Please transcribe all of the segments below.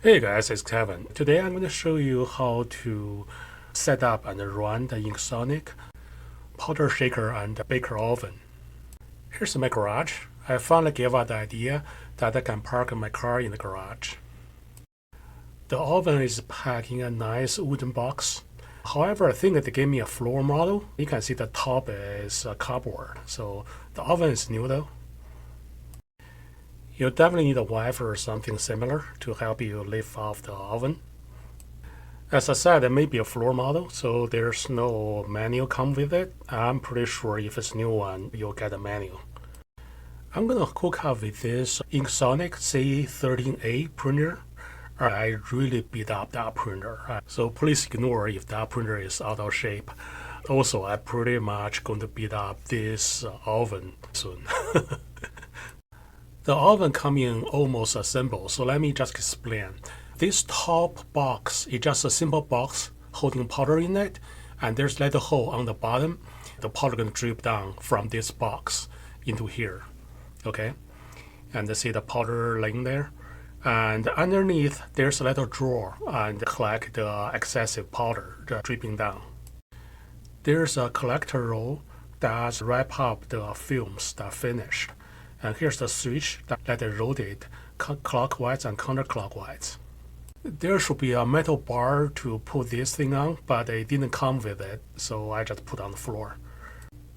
Hey guys, it's Kevin. Today I'm going to show you how to set up and run the Inksonic powder shaker and baker oven. Here's my garage. I finally gave out the idea that I can park my car in the garage. The oven is packed in a nice wooden box. However, I think they gave me a floor model. You can see the top is cardboard, so the oven is new though. You'll definitely need a wiper or something similar to help you lift off the oven. As I said, it may be a floor model, so there's no manual come with it. I'm pretty sure if it's a new one, you'll get a manual. I'm gonna hook up with this Inksonic C13A printer. I really beat up that printer, so please ignore if that printer is out of shape. Also, I'm pretty much going to beat up this oven soon. The oven comes in almost assembled, so let me just explain. This top box is just a simple box holding powder in it, and there's a little hole on the bottom. The powder going to drip down from this box into here, okay? And see the powder laying there. And underneath, there's a little drawer and collect the excessive powder dripping down. There's a collector roll that wrap up the films that finished. And here's the switch that let it rotate clockwise and counterclockwise. There should be a metal bar to put this thing on, but it didn't come with it, so I just put it on the floor.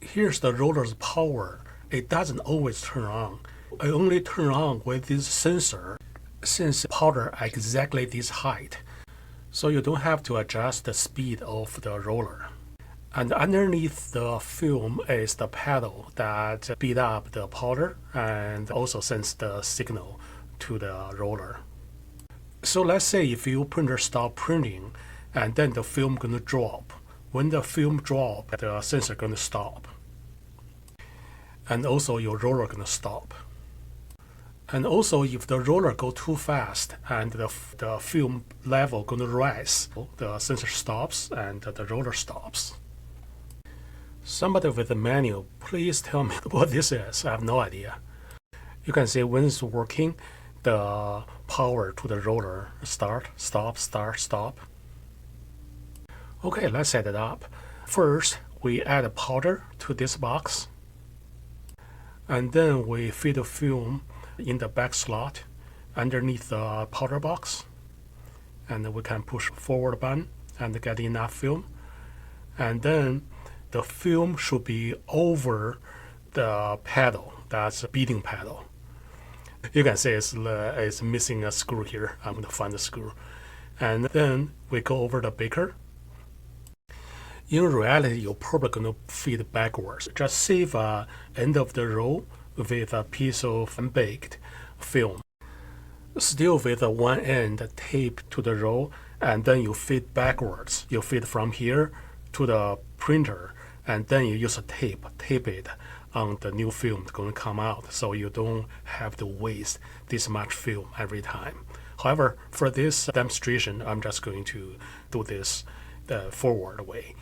Here's the roller's power. It doesn't always turn on. It only turns on with this sensor, since powder exactly this height. So you don't have to adjust the speed of the roller. And underneath the film is the pedal that beat up the powder and also sends the signal to the roller. So let's say if your printer stop printing and then the film gonna drop. When the film drop, the sensor gonna stop. And also your roller gonna stop. And also if the roller go too fast and the film level gonna rise, the sensor stops and the roller stops. Somebody with a manual, please tell me what this is. I have no idea. You can see when it's working, the power to the roller start, stop, start, stop. Okay, let's set it up. First, we add a powder to this box. And then we feed the film in the back slot underneath the powder box. And we can push forward button and get enough film. And then the film should be over the pedal, that's a beating pedal. You can see it's missing a screw here. I'm going to find the screw. And then we go over the baker. In reality, you're probably going to feed backwards. Just save end of the row with a piece of unbaked film. Still with one end taped to the roll, and then you feed backwards. You feed from here to the printer, and then you use a tape it on the new film going to come out, so you don't have to waste this much film every time. However, for this demonstration, I'm just going to do this the forward way.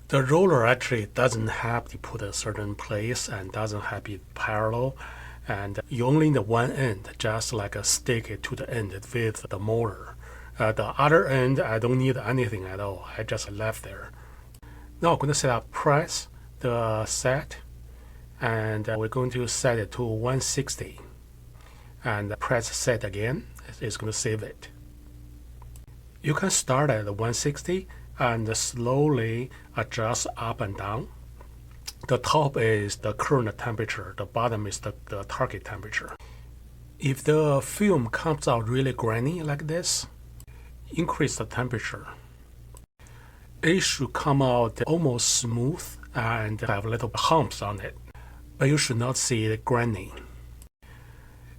The roller actually doesn't have to put a certain place and doesn't have to be parallel, and you only need one end, just like stick it to the end with the motor. The other end, I don't need anything at all. I just left there. Now I'm going to set up press the set, and we're going to set it to 160. And press set again. It's going to save it. You can start at 160 and slowly adjust up and down. The top is the current temperature. The bottom is the target temperature. If the film comes out really grainy like this, increase the temperature. It should come out almost smooth and have little humps on it, but you should not see it graining.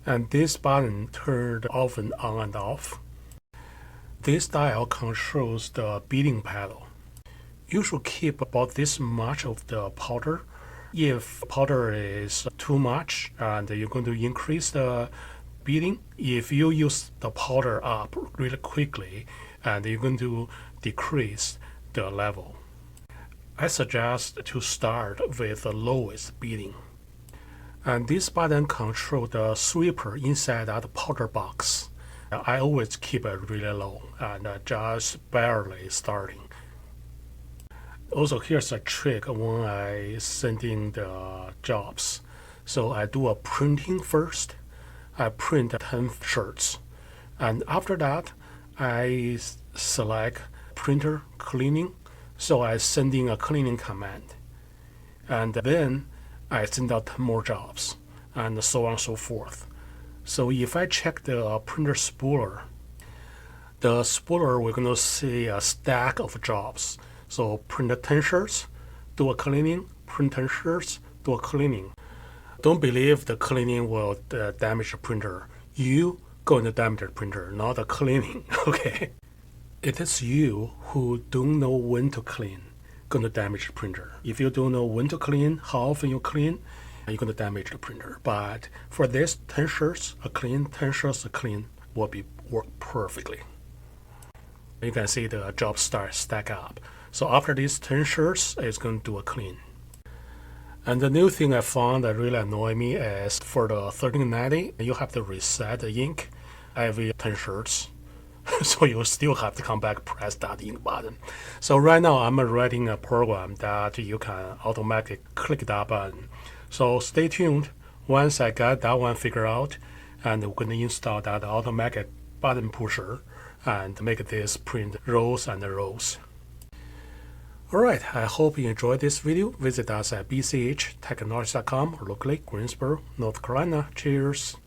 And this button turns the oven on and off. This dial controls the beating pedal. You should keep about this much of the powder. If powder is too much and you're going to increase the beating, if you use the powder up really quickly and you're going to decrease the level. I suggest to start with the lowest beating. And this button controls the sweeper inside that powder box. I always keep it really low and just barely starting. Also, here's a trick when I send in the jobs. So I do a printing first. I print 10 shirts. And after that, I select printer cleaning. So I send in a cleaning command. And then I send out 10 more jobs, and so on and so forth. So if I check the printer spooler, we're going to see a stack of jobs. So print 10 shirts, do a cleaning, print 10 shirts, do a cleaning. Don't believe the cleaning will damage the printer. You going to damage the printer, not the cleaning, okay? It is you who don't know when to clean going to damage the printer. If you don't know when to clean, how often you clean, you're going to damage the printer. But for this 10 shirts, a clean, 10 shirts, a clean will work perfectly. You can see the jobs start stack up. So after these 10 shirts, it's going to do a clean. And the new thing I found that really annoyed me is for the 1390, you have to reset the ink every 10 shirts. So you still have to come back, press that ink button. So right now I'm writing a program that you can automatically click that button. So stay tuned. Once I got that one figured out, and we're going to install that automatic button pusher and make this print rows and rows. Alright, I hope you enjoyed this video. Visit us at bchtechnologies.com or locally, Greensboro, North Carolina. Cheers!